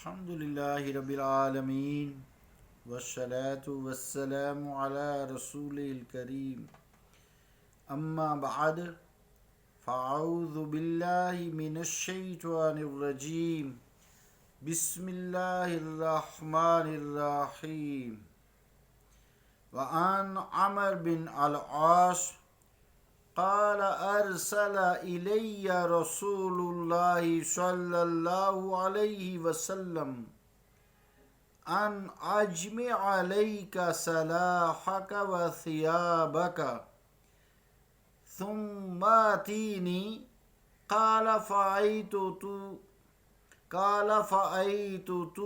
الحمدللہ رب العالمین والصلاة والسلام علی رسول الکریم اما بعد فاعوذ باللہ من الشیطان الرجیم بسم اللہ الرحمن الرحیم وعن عمر بن العاص قال ارسل الی رسول اللہ صلی اللہ علیہ وسلم ان اجمع علیک سلاحک وثیابک ثم آتینی قال فأتيته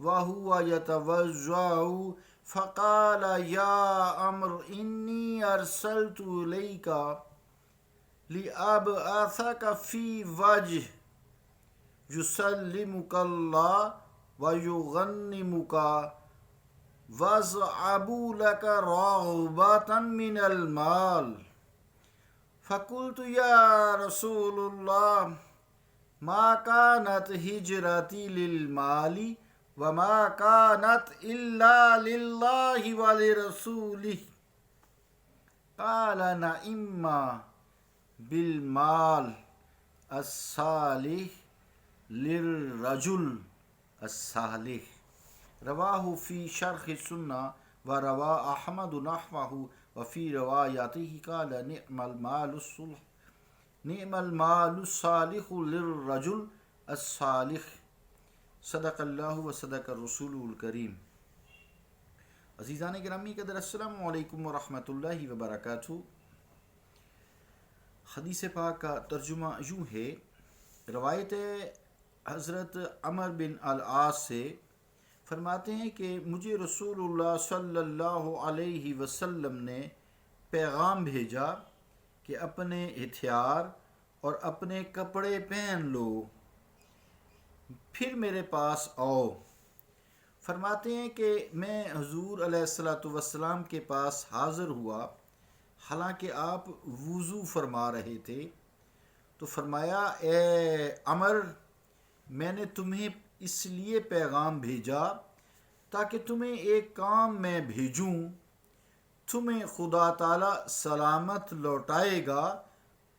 وهو يتوضأ فقال يا عمرو إني أرسلت إليك لأبعثك في وجه يسلمك الله ويغنمك ويزعب لك رغبة من المال فقلت يا رسول الله ما كانت هجرتي للمال وما كانت إلا لله ولرسوله قال نعم بالمال الصالح للرجل الصالح رواہ فی شرح السنہ وروا احمد نحوہ وفی روایاته قال نعم المال الصالح للرجل الصالح صدق اللہ و صدق الرسول الکریم۔ عزیزان گرامی قدر، السلام علیکم ورحمۃ اللہ وبرکاتہ۔ حدیث پاک کا ترجمہ یوں ہے، روایت حضرت عمر بن العاص سے فرماتے ہیں کہ مجھے رسول اللہ صلی اللہ علیہ وسلم نے پیغام بھیجا کہ اپنے ہتھیار اور اپنے کپڑے پہن لو، پھر میرے پاس آؤ۔ فرماتے ہیں کہ میں حضور علیہ الصلوۃ والسلام کے پاس حاضر ہوا حالانکہ آپ وضو فرما رہے تھے، تو فرمایا اے عمر، میں نے تمہیں اس لیے پیغام بھیجا تاکہ تمہیں ایک کام میں بھیجوں، تمہیں خدا تعالی سلامت لوٹائے گا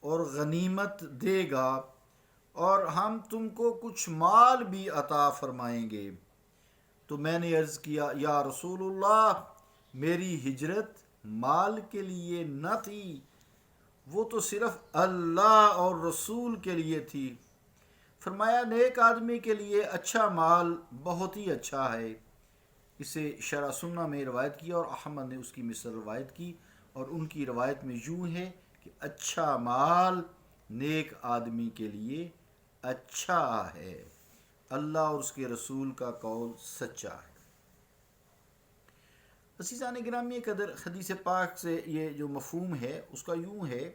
اور غنیمت دے گا، اور ہم تم کو کچھ مال بھی عطا فرمائیں گے۔ تو میں نے عرض کیا یا رسول اللہ، میری ہجرت مال کے لیے نہ تھی، وہ تو صرف اللہ اور رسول کے لیے تھی۔ فرمایا نیک آدمی کے لیے اچھا مال بہت ہی اچھا ہے۔ اسے شرح سنہ میں روایت کیا اور احمد نے اس کی مثل روایت کی، اور ان کی روایت میں یوں ہے کہ اچھا مال نیک آدمی کے لیے اچھا ہے، اللہ اور اس کے رسول کا قول سچا ہے۔ عزیزان گرامی قدر، حدیث پاک سے یہ جو مفہوم ہے اس کا یوں ہے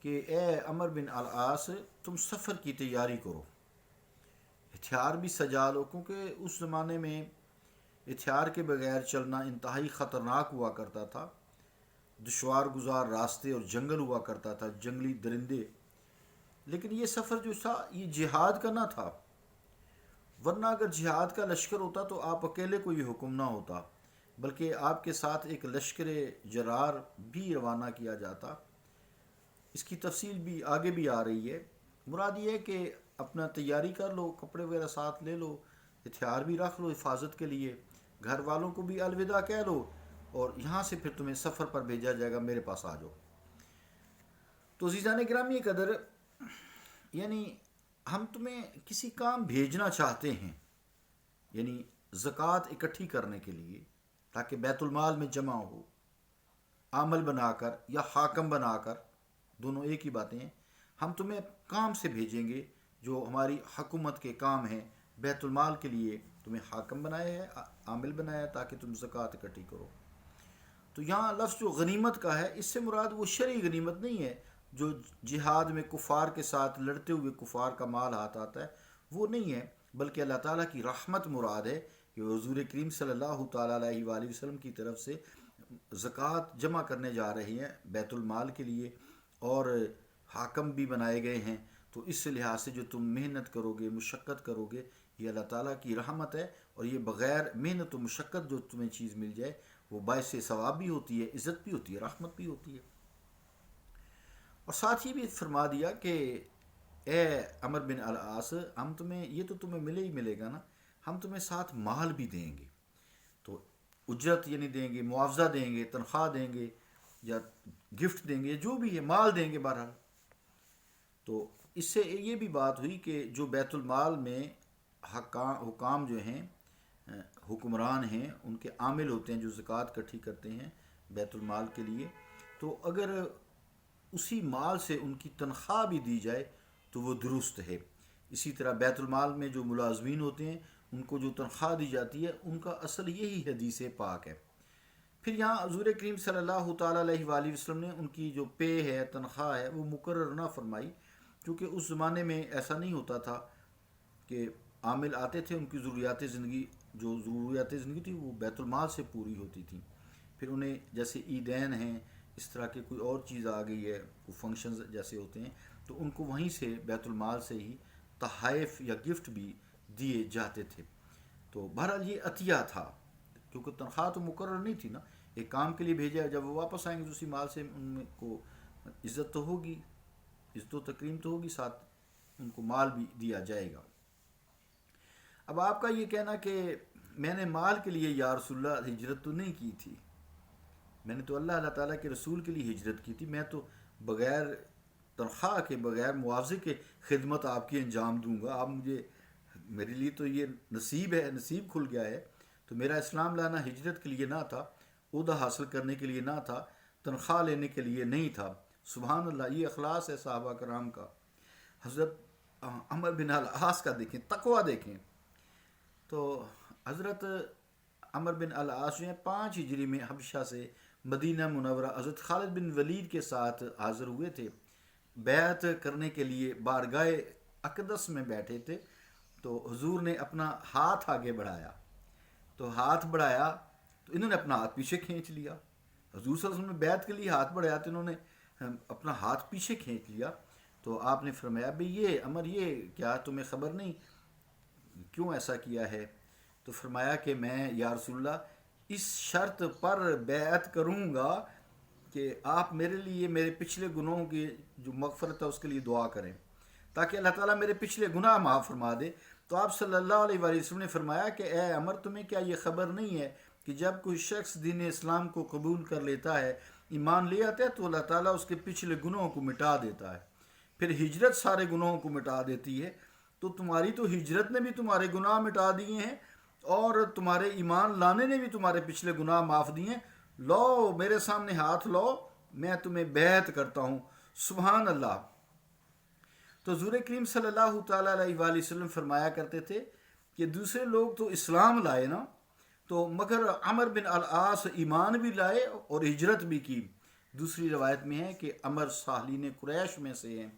کہ اے عمر بن العاص، تم سفر کی تیاری کرو، ہتھیار بھی سجا لو، کیونکہ اس زمانے میں ہتھیار کے بغیر چلنا انتہائی خطرناک ہوا کرتا تھا، دشوار گزار راستے اور جنگل ہوا کرتا تھا، جنگلی درندے۔ لیکن یہ سفر جو تھا یہ جہاد کا نہ تھا، ورنہ اگر جہاد کا لشکر ہوتا تو آپ اکیلے کو یہ حکم نہ ہوتا، بلکہ آپ کے ساتھ ایک لشکر جرار بھی روانہ کیا جاتا۔ اس کی تفصیل بھی آگے بھی آ رہی ہے۔ مراد یہ ہے کہ اپنا تیاری کر لو، کپڑے وغیرہ ساتھ لے لو، ہتھیار بھی رکھ لو حفاظت کے لیے، گھر والوں کو بھی الوداع کہہ لو، اور یہاں سے پھر تمہیں سفر پر بھیجا جائے گا، میرے پاس آ جاؤ۔ تو عزیزان گرامی قدر، یعنی ہم تمہیں کسی کام بھیجنا چاہتے ہیں، یعنی زکوٰۃ اکٹھی کرنے کے لیے تاکہ بیت المال میں جمع ہو، عامل بنا کر یا حاکم بنا کر، دونوں ایک ہی باتیں ہیں۔ ہم تمہیں کام سے بھیجیں گے جو ہماری حکومت کے کام ہیں، بیت المال کے لیے تمہیں حاکم بنایا ہے، عامل بنایا ہے تاکہ تم زکوٰۃ اکٹھی کرو۔ تو یہاں لفظ جو غنیمت کا ہے، اس سے مراد وہ شرعی غنیمت نہیں ہے جو جہاد میں کفار کے ساتھ لڑتے ہوئے کفار کا مال ہاتھ آتا ہے، وہ نہیں ہے، بلکہ اللہ تعالیٰ کی رحمت مراد ہے کہ حضور کریم صلی اللہ تعالیٰ علیہ وآلہ وسلم کی طرف سے زکوٰۃ جمع کرنے جا رہے ہیں بیت المال کے لیے، اور حاکم بھی بنائے گئے ہیں۔ تو اس لحاظ سے جو تم محنت کرو گے، مشقت کرو گے، یہ اللہ تعالیٰ کی رحمت ہے، اور یہ بغیر محنت و مشقت جو تمہیں چیز مل جائے وہ باعث ثواب بھی ہوتی ہے، عزت بھی ہوتی ہے، رحمت بھی ہوتی ہے۔ اور ساتھ ہی بھی فرما دیا کہ اے عمر بن العاص، ہم تمہیں، یہ تو تمہیں ملے ہی ملے گا نا، ہم تمہیں ساتھ مال بھی دیں گے، تو اجرت یعنی دیں گے، معاوضہ دیں گے، تنخواہ دیں گے، یا گفٹ دیں گے، جو بھی ہے مال دیں گے بہرحال۔ تو اس سے یہ بھی بات ہوئی کہ جو بیت المال میں حکام جو ہیں، حکمران ہیں، ان کے عامل ہوتے ہیں جو زکوٰۃ اکٹھی کرتے ہیں بیت المال کے لیے، تو اگر اسی مال سے ان کی تنخواہ بھی دی جائے تو وہ درست ہے۔ اسی طرح بیت المال میں جو ملازمین ہوتے ہیں ان کو جو تنخواہ دی جاتی ہے ان کا اصل یہی حدیث پاک ہے۔ پھر یہاں حضور کریم صلی اللہ تعالیٰ علیہ وآلہ وسلم نے ان کی جو پے ہے، تنخواہ ہے، وہ مقرر نہ فرمائی، کیونکہ اس زمانے میں ایسا نہیں ہوتا تھا کہ عامل آتے تھے، ان کی ضروریات زندگی تھی وہ بیت المال سے پوری ہوتی تھی۔ پھر انہیں جیسے عیدین ہیں، اس طرح کے کوئی اور چیز آ گئی ہے، کوئی فنکشنز جیسے ہوتے ہیں، تو ان کو وہیں سے بیت المال سے ہی تحائف یا گفٹ بھی دیے جاتے تھے۔ تو بہرحال یہ عطیہ تھا، کیونکہ تنخواہ تو مقرر نہیں تھی نا، ایک کام کے لیے بھیجا، جب وہ واپس آئیں گے تو اسی مال سے ان کو عزت تو ہوگی، عزت و تکریم تو ہوگی، ساتھ ان کو مال بھی دیا جائے گا۔ اب آپ کا یہ کہنا کہ میں نے مال کے لیے یا رسول اللہ ہجرت تو نہیں کی تھی، میں نے تو اللہ تعالیٰ کے رسول کے لیے ہجرت کی تھی، میں تو بغیر تنخواہ کے، بغیر معاوضے کے خدمت آپ کی انجام دوں گا، آپ مجھے، میرے لیے تو یہ نصیب ہے، نصیب کھل گیا ہے۔ تو میرا اسلام لانا ہجرت کے لیے نہ تھا، عہدہ حاصل کرنے کے لیے نہ تھا، تنخواہ لینے کے لیے نہیں تھا۔ سبحان اللہ، یہ اخلاص ہے صحابہ کرام کا۔ حضرت عمر بن العاص کا دیکھیں، تقویٰ دیکھیں۔ تو حضرت عمر بن العاص جو ہیں 5 ہجری میں حبشہ سے مدینہ منورہ حضرت خالد بن ولید کے ساتھ حاضر ہوئے تھے، بیعت کرنے کے لیے بارگاہ اقدس میں بیٹھے تھے۔ تو حضور نے اپنا ہاتھ آگے بڑھایا، تو ہاتھ بڑھایا تو انہوں نے اپنا ہاتھ پیچھے کھینچ لیا۔ حضور صلی اللہ علیہ وسلم نے بیعت کے لیے ہاتھ بڑھایا تو انہوں نے اپنا ہاتھ پیچھے کھینچ لیا۔ تو آپ نے فرمایا بھئی یہ عمر، یہ کیا تمہیں خبر نہیں، کیوں ایسا کیا ہے؟ تو فرمایا کہ میں یا رسول اللہ اس شرط پر بیعت کروں گا کہ آپ میرے لیے میرے پچھلے گناہوں کی جو مغفرت ہے اس کے لیے دعا کریں، تاکہ اللہ تعالیٰ میرے پچھلے گناہ معاف فرما دے۔ تو آپ صلی اللہ علیہ وآلہ وسلم نے فرمایا کہ اے عمر، تمہیں کیا یہ خبر نہیں ہے کہ جب کوئی شخص دین اسلام کو قبول کر لیتا ہے، ایمان لے آتا ہے، تو اللہ تعالیٰ اس کے پچھلے گناہوں کو مٹا دیتا ہے، پھر ہجرت سارے گناہوں کو مٹا دیتی ہے۔ تو تمہاری تو ہجرت نے بھی تمہارے گناہ مٹا دیے ہیں، اور تمہارے ایمان لانے نے بھی تمہارے پچھلے گناہ معاف دیے ہیں، لو میرے سامنے ہاتھ لو، میں تمہیں بیعت کرتا ہوں۔ سبحان اللہ۔ تو حضور کریم صلی اللہ تعالیٰ علیہ وآلہ وسلم فرمایا کرتے تھے کہ دوسرے لوگ تو اسلام لائے نا، تو مگر عمر بن العاص ایمان بھی لائے اور ہجرت بھی کی۔ دوسری روایت میں ہے کہ عمر صالحین قریش میں سے ہیں۔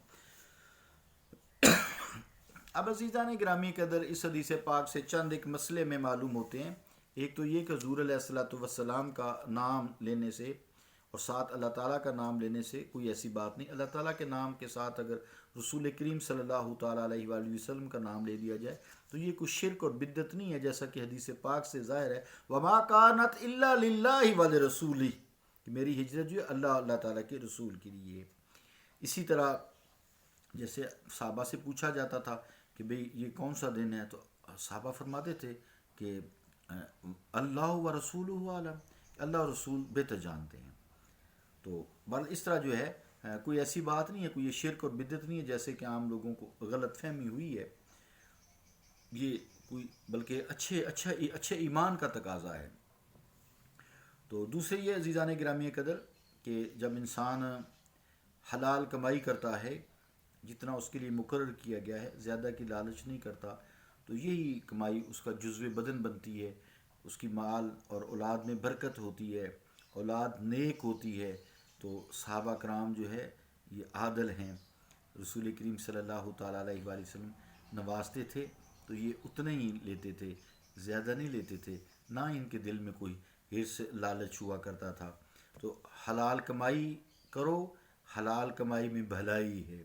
اب عزیزان گرامی قدر، اس حدیث پاک سے چند ایک مسئلے میں معلوم ہوتے ہیں۔ ایک تو یہ کہ حضور علیہ الصلوۃ والسلام کا نام لینے سے اور ساتھ اللہ تعالیٰ کا نام لینے سے کوئی ایسی بات نہیں، اللہ تعالیٰ کے نام کے ساتھ اگر رسول کریم صلی اللہ تعالیٰ علیہ وآلہ وسلم کا نام لے دیا جائے تو یہ کوئی شرک اور بدعت نہیں ہے، جیسا کہ حدیث پاک سے ظاہر ہے، وَمَا كَانَتْ إِلَّا لِلَّهِ وَلِرَسُولِهِ، کہ میری ہجرت جو ہے اللہ تعالیٰ کے رسول کے لیے۔ اسی طرح جیسے صحابہ سے پوچھا جاتا تھا کہ بھئی یہ کون سا دن ہے، تو صحابہ فرماتے تھے کہ اللہ و رسولہ عالم، اللہ اور رسول بہتر جانتے ہیں۔ تو اس طرح جو ہے کوئی ایسی بات نہیں ہے، کوئی یہ شرک اور بدعت نہیں ہے جیسے کہ عام لوگوں کو غلط فہمی ہوئی ہے، یہ کوئی بلکہ اچھے ایمان کا تقاضا ہے۔ تو دوسرے یہ عزیزان گرامی قدر کہ جب انسان حلال کمائی کرتا ہے جتنا اس کے لیے مقرر کیا گیا ہے، زیادہ کی لالچ نہیں کرتا، تو یہی کمائی اس کا جزو بدن بنتی ہے، اس کی مال اور اولاد میں برکت ہوتی ہے، اولاد نیک ہوتی ہے۔ تو صحابہ کرام جو ہے یہ عادل ہیں، رسول کریم صلی اللہ تعالیٰ علیہ وآلہ وسلم نوازتے تھے تو یہ اتنے ہی لیتے تھے، زیادہ نہیں لیتے تھے، نہ ان کے دل میں کوئی حرص لالچ ہوا کرتا تھا۔ تو حلال کمائی کرو، حلال کمائی میں بھلائی ہے،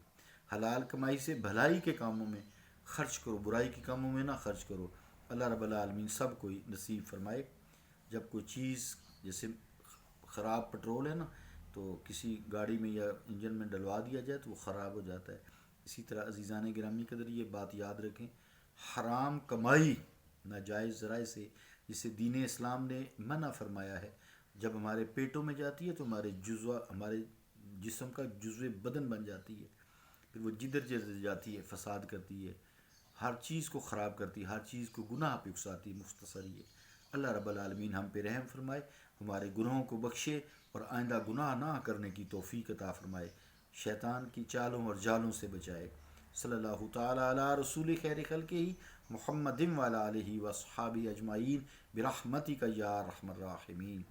حلال کمائی سے بھلائی کے کاموں میں خرچ کرو، برائی کے کاموں میں نہ خرچ کرو۔ اللہ رب العالمین سب کو نصیب فرمائے۔ جب کوئی چیز جیسے خراب پٹرول ہے نا، تو کسی گاڑی میں یا انجن میں ڈلوا دیا جائے تو وہ خراب ہو جاتا ہے۔ اسی طرح عزیزان گرامی قدر یہ بات یاد رکھیں، حرام کمائی ناجائز ذرائع سے جسے دین اسلام نے منع فرمایا ہے، جب ہمارے پیٹوں میں جاتی ہے تو ہمارے جسم کا جزو بدن بن جاتی ہے، پھر وہ جدھر جدھر جاتی ہے فساد کرتی ہے، ہر چیز کو خراب کرتی ہے، ہر چیز کو گناہ پہ اکساتی ہے۔ مختصر یہ اللہ رب العالمین ہم پہ رحم فرمائے، ہمارے گناہوں کو بخشے اور آئندہ گناہ نہ کرنے کی توفیق عطا فرمائے، شیطان کی چالوں اور جالوں سے بچائے۔ صلی اللہ تعالیٰ علی رسول خیر خلقہ محمد وعلی آلہ وصحابہ اجمعین برحمتک یا ارحم الراحمین۔